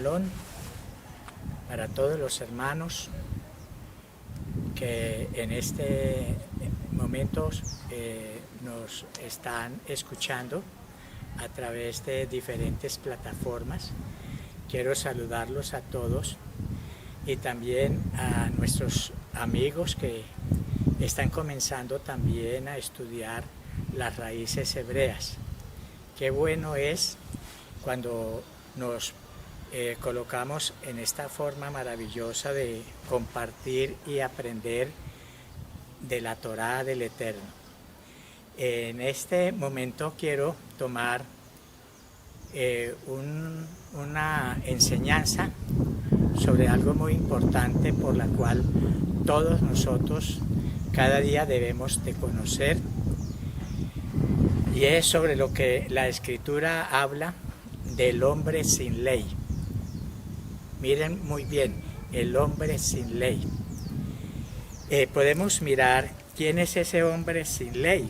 shalom para todos los hermanos que en este momento nos están escuchando a través de diferentes plataformas. Quiero saludarlos a todos y también a nuestros amigos que están comenzando también a estudiar las raíces hebreas. Qué bueno es cuando nos colocamos en esta forma maravillosa de compartir y aprender de la Torá del Eterno. En este momento quiero tomar una enseñanza sobre algo muy importante por la cual todos nosotros cada día debemos de conocer, y es sobre lo que la Escritura habla del hombre sin ley. Miren muy bien, el hombre sin ley. Podemos mirar quién es ese hombre sin ley.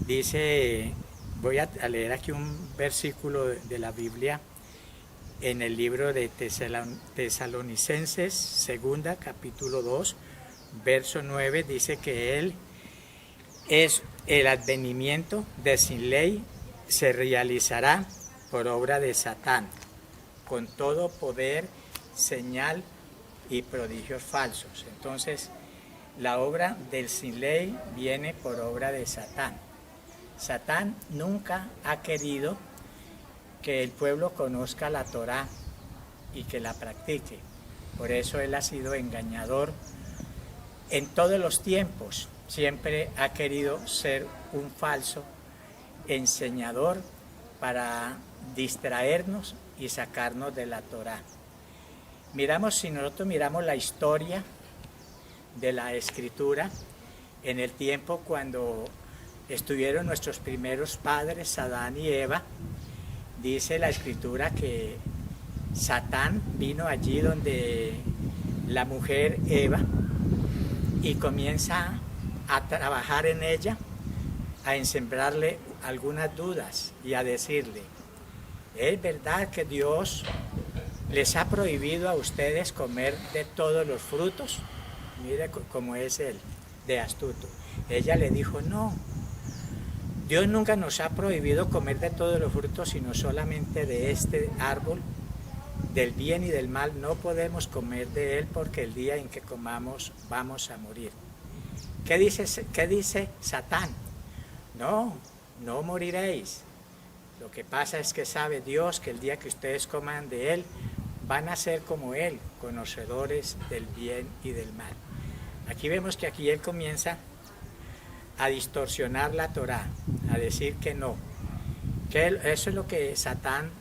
Dice, voy a leer aquí un versículo de la Biblia en el libro de Tesalonicenses, segunda, capítulo 2, verso 9, dice que él es el advenimiento de sin ley, se realizará por obra de Satán, con todo poder, señal y prodigios falsos. Entonces, la obra del sin ley viene por obra de Satán. Satán nunca ha querido que el pueblo conozca la Torá y que la practique. Por eso él ha sido engañador en todos los tiempos. Siempre ha querido ser un falso enseñador para distraernos y sacarnos de la Torá. Si nosotros miramos la historia de la Escritura, en el tiempo cuando estuvieron nuestros primeros padres, Adán y Eva, dice la Escritura que Satán vino allí donde la mujer Eva y comienza a trabajar en ella, a ensembrarle algunas dudas y a decirle: ¿es verdad que Dios les ha prohibido a ustedes comer de todos los frutos? Mire cómo es él, de astuto. Ella le dijo: no, Dios nunca nos ha prohibido comer de todos los frutos, sino solamente de este árbol, del bien y del mal. No podemos comer de él porque el día en que comamos vamos a morir. ¿Qué dice Satán? No moriréis. Lo que pasa es que sabe Dios que el día que ustedes coman de él, van a ser como él, conocedores del bien y del mal. Aquí vemos que aquí él comienza a distorsionar la Torá, a decir que no. Eso es lo que Satán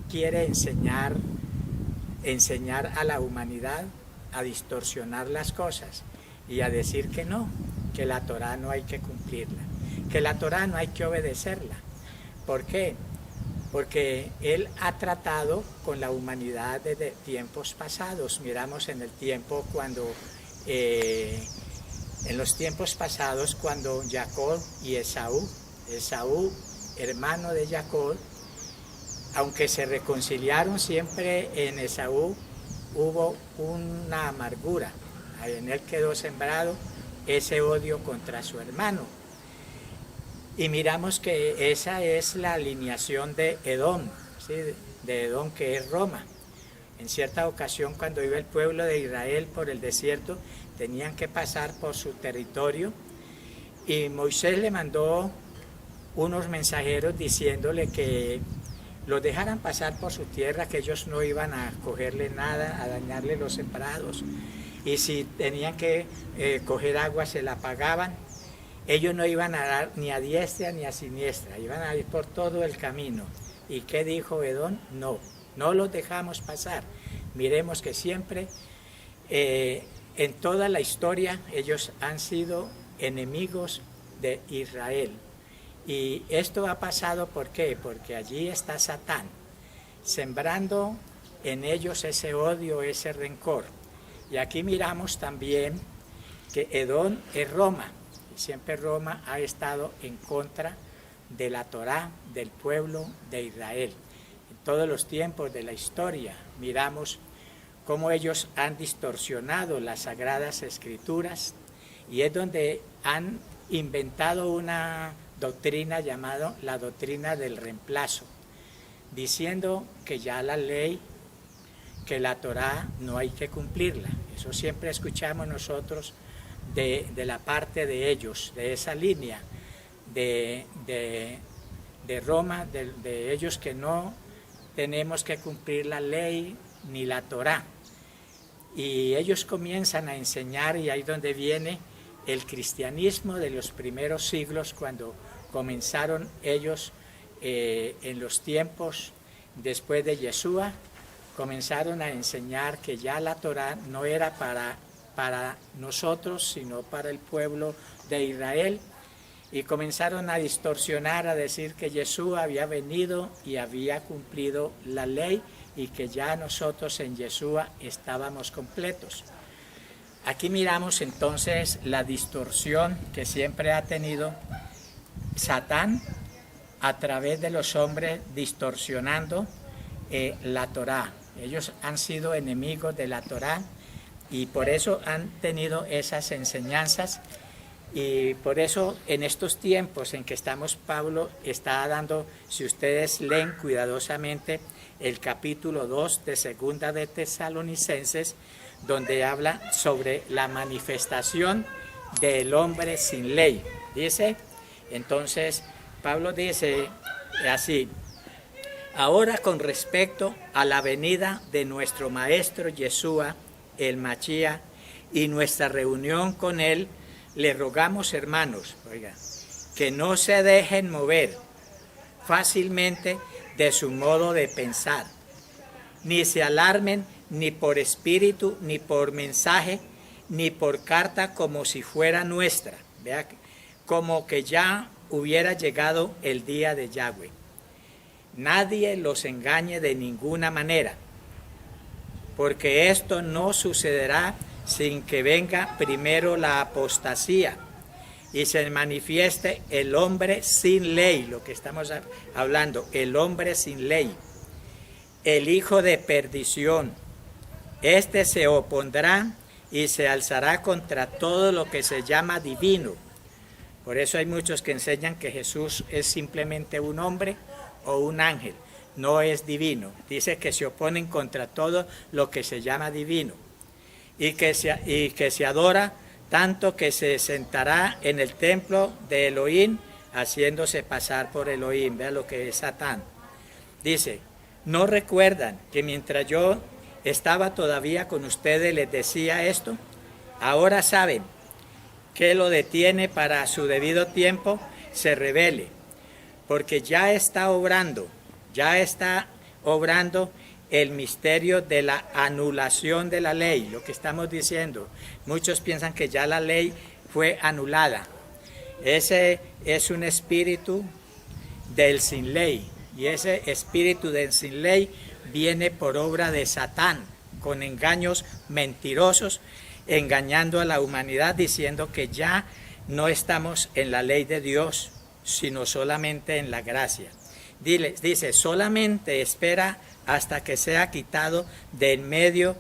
quiere enseñar a la humanidad, a distorsionar las cosas y a decir que no, que la Torá no hay que cumplirla, que la Torá no hay que obedecerla. ¿Por qué? Porque él ha tratado con la humanidad desde tiempos pasados. Miramos en el tiempo en los tiempos pasados cuando Jacob y Esaú, hermano de Jacob, aunque se reconciliaron, siempre en Esaú hubo una amargura. En él quedó sembrado ese odio contra su hermano. Y miramos que esa es la alineación de Edom, ¿sí? De Edom, que es Roma. En cierta ocasión, cuando iba el pueblo de Israel por el desierto, tenían que pasar por su territorio, y Moisés le mandó unos mensajeros diciéndole que los dejaran pasar por su tierra, que ellos no iban a cogerle nada, a dañarle los sembrados, y si tenían que coger agua se la pagaban. Ellos no iban a dar ni a diestra ni a siniestra, iban a ir por todo el camino. ¿Y qué dijo Edom? No los dejamos pasar. Miremos que siempre, en toda la historia, ellos han sido enemigos de Israel. Y esto ha pasado, ¿por qué? Porque allí está Satán, sembrando en ellos ese odio, ese rencor. Y aquí miramos también que Edom es Roma. Siempre Roma ha estado en contra de la Torá, del pueblo de Israel. todos los tiempos de la historia, miramos cómo ellos han distorsionado las Sagradas Escrituras, y es donde han inventado una doctrina llamada la doctrina del reemplazo, diciendo que ya la ley, que la Torá no hay que cumplirla. Eso siempre escuchamos nosotros de la parte de ellos, de esa línea de Roma, de ellos, que no tenemos que cumplir la ley ni la Torá. Y ellos comienzan a enseñar, y ahí donde viene el cristianismo de los primeros siglos, cuando comenzaron ellos en los tiempos después de Yeshua, comenzaron a enseñar que ya la Torá no era para nosotros, sino para el pueblo de Israel, y comenzaron a distorsionar, a decir que Yeshua había venido y había cumplido la ley, y que ya nosotros en Yeshua estábamos completos. Aquí miramos entonces la distorsión que siempre ha tenido Satán a través de los hombres, distorsionando la Torá. Ellos han sido enemigos de la Torá, y por eso han tenido esas enseñanzas, y por eso en estos tiempos en que estamos, Pablo está dando, si ustedes leen cuidadosamente el capítulo 2 de Segunda de Tesalonicenses, donde habla sobre la manifestación del hombre sin ley. Dice, entonces, Pablo dice así: ahora, con respecto a la venida de nuestro Maestro Yeshua, el Machía, y nuestra reunión con él, le rogamos, hermanos, que no se dejen mover fácilmente de su modo de pensar, ni se alarmen ni por espíritu, ni por mensaje, ni por carta como si fuera nuestra, vea, como que ya hubiera llegado el día de Yahweh. Nadie los engañe de ninguna manera, porque esto no sucederá sin que venga primero la apostasía y se manifieste el hombre sin ley, lo que estamos hablando, el hombre sin ley, el hijo de perdición. Este se opondrá y se alzará contra todo lo que se llama divino. Por eso hay muchos que enseñan que Jesús es simplemente un hombre o un ángel, no es divino. Dice que se oponen contra todo lo que se llama divino, y que se adora, tanto que se sentará en el templo de Elohim, haciéndose pasar por Elohim. Vea lo que es Satán. Dice, ¿no recuerdan que mientras yo estaba todavía con ustedes les decía esto? Ahora saben que lo detiene para a su debido tiempo se revele, porque ya está obrando el misterio de la anulación de la ley, lo que estamos diciendo. Muchos piensan que ya la ley fue anulada. Ese es un espíritu del sin ley, y ese espíritu del sin ley viene por obra de Satán, con engaños mentirosos, engañando a la humanidad, diciendo que ya no estamos en la ley de Dios, sino solamente en la gracia. Dice, solamente espera hasta que sea quitado de en medio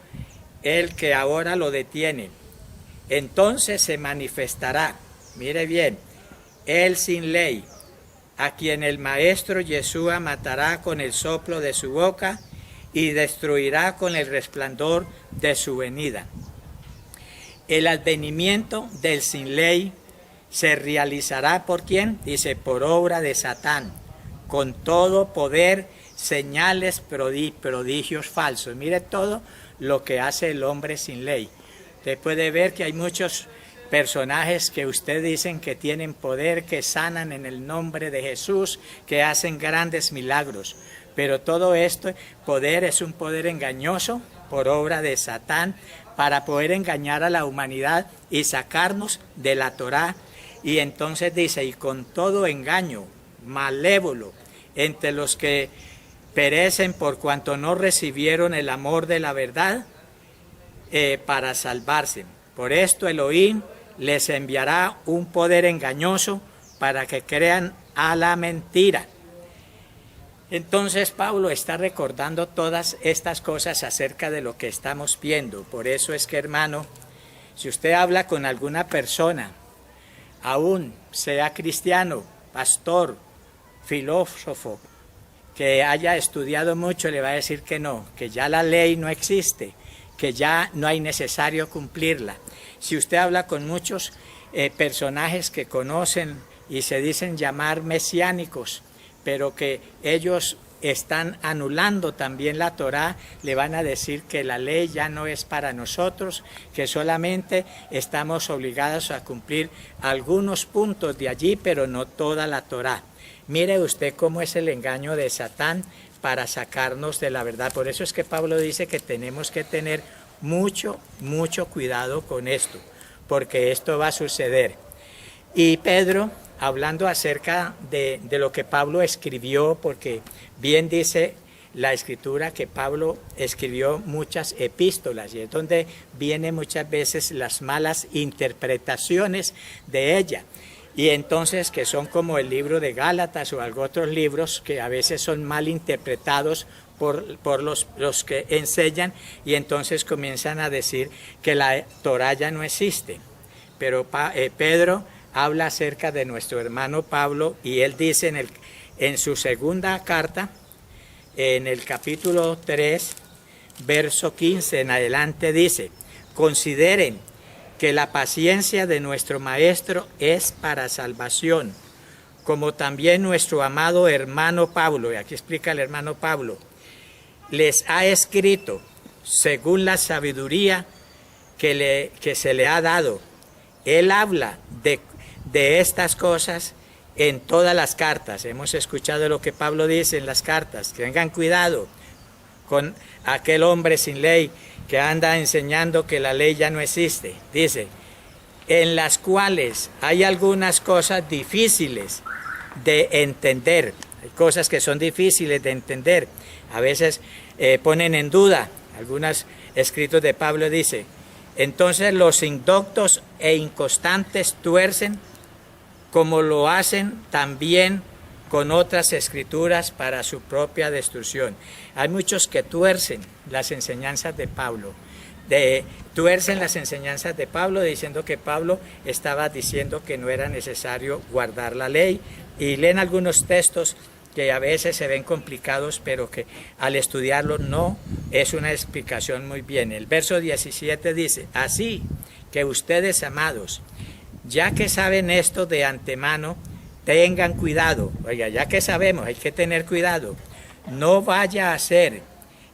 el que ahora lo detiene. Entonces se manifestará, mire bien, el sin ley, a quien el Maestro Yeshua matará con el soplo de su boca y destruirá con el resplandor de su venida. El advenimiento del sin ley se realizará ¿por quién? Dice, por obra de Satán, con todo poder, señales, prodigios falsos. Mire todo lo que hace el hombre sin ley. Usted puede ver que hay muchos personajes que usted dicen que tienen poder, que sanan en el nombre de Jesús, que hacen grandes milagros. Pero todo esto, poder, es un poder engañoso por obra de Satán, para poder engañar a la humanidad y sacarnos de la Torá. Y entonces dice, y con todo engaño malévolo entre los que perecen por cuanto no recibieron el amor de la verdad para salvarse. Por esto Elohim les enviará un poder engañoso para que crean a la mentira, Entonces Pablo está recordando todas estas cosas acerca de lo que estamos viendo. Por eso es que, hermano, si usted habla con alguna persona, aún sea cristiano, pastor, filósofo, que haya estudiado mucho, le va a decir que no, que ya la ley no existe, que ya no hay necesario cumplirla. Si usted habla con muchos personajes que conocen y se dicen llamar mesiánicos, pero que ellos están anulando también la Torá, le van a decir que la ley ya no es para nosotros, que solamente estamos obligados a cumplir algunos puntos de allí, pero no toda la Torá. Mire usted cómo es el engaño de Satán para sacarnos de la verdad. Por eso es que Pablo dice que tenemos que tener mucho cuidado con esto, porque esto va a suceder. Y Pedro, hablando acerca de lo que Pablo escribió, porque bien dice la Escritura que Pablo escribió muchas epístolas, y es donde vienen muchas veces las malas interpretaciones de ella. Y entonces que son como el libro de Gálatas o otros libros que a veces son mal interpretados por los que enseñan, y entonces comienzan a decir que la Torá ya no existe. Pero Pedro habla acerca de nuestro hermano Pablo, y él dice en su segunda carta, en el capítulo 3, verso 15 en adelante, dice: consideren que la paciencia de nuestro Maestro es para salvación, como también nuestro amado hermano Pablo, y aquí explica el hermano Pablo, les ha escrito según la sabiduría que se le ha dado. Él habla de estas cosas en todas las cartas. Hemos escuchado lo que Pablo dice en las cartas, que tengan cuidado con aquel hombre sin ley que anda enseñando que la ley ya no existe. Dice, en las cuales hay algunas cosas difíciles de entender. Hay cosas que son difíciles de entender. A veces ponen en duda. Algunos escritos de Pablo dice, entonces los indoctos e inconstantes tuercen, como lo hacen también con otras escrituras para su propia destrucción. Hay muchos que tuercen las enseñanzas de Pablo, tuercen las enseñanzas de Pablo diciendo que Pablo estaba diciendo que no era necesario guardar la ley, y leen algunos textos que a veces se ven complicados, pero que al estudiarlo no es una explicación muy bien. El verso 17 dice, así que ustedes, amados, ya que saben esto de antemano, tengan cuidado. Oiga, ya que sabemos, hay que tener cuidado. No vaya a ser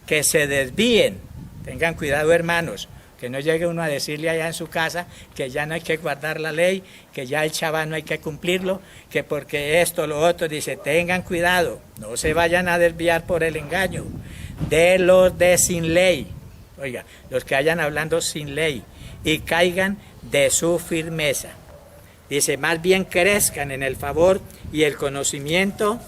que se desvíen. Tengan cuidado, hermanos, que no llegue uno a decirle allá en su casa que ya no hay que guardar la ley, que ya el Shabbat no hay que cumplirlo, que porque esto, lo otro. Dice, tengan cuidado, no se vayan a desviar por el engaño de los de sin ley. Oiga, los que vayan hablando sin ley y caigan de su firmeza. Dice, más bien crezcan en el favor y el conocimiento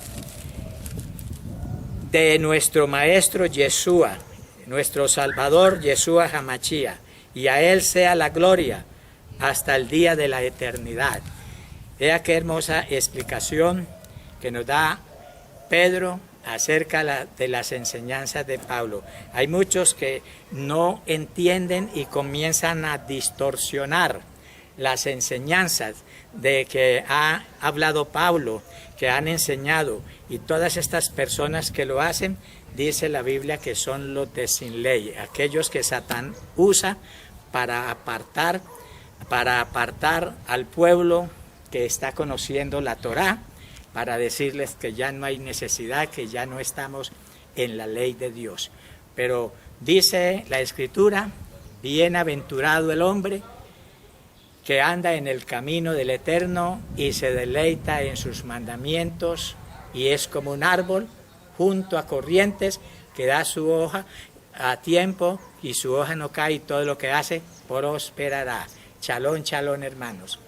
de nuestro Maestro Yeshua, nuestro Salvador Yeshua Hamashia, y a Él sea la gloria hasta el día de la eternidad. Vea qué hermosa explicación que nos da Pedro acerca de las enseñanzas de Pablo. Hay muchos que no entienden y comienzan a distorsionar las enseñanzas de que ha hablado Pablo, que han enseñado, y todas estas personas que lo hacen, dice la Biblia que son los de sin ley, aquellos que Satán usa para apartar al pueblo que está conociendo la Torá, para decirles que ya no hay necesidad, que ya no estamos en la ley de Dios. Pero dice la Escritura, bienaventurado el hombre que anda en el camino del Eterno y se deleita en sus mandamientos, y es como un árbol junto a corrientes que da su hoja a tiempo y su hoja no cae, y todo lo que hace prosperará. Chalón, chalón, hermanos.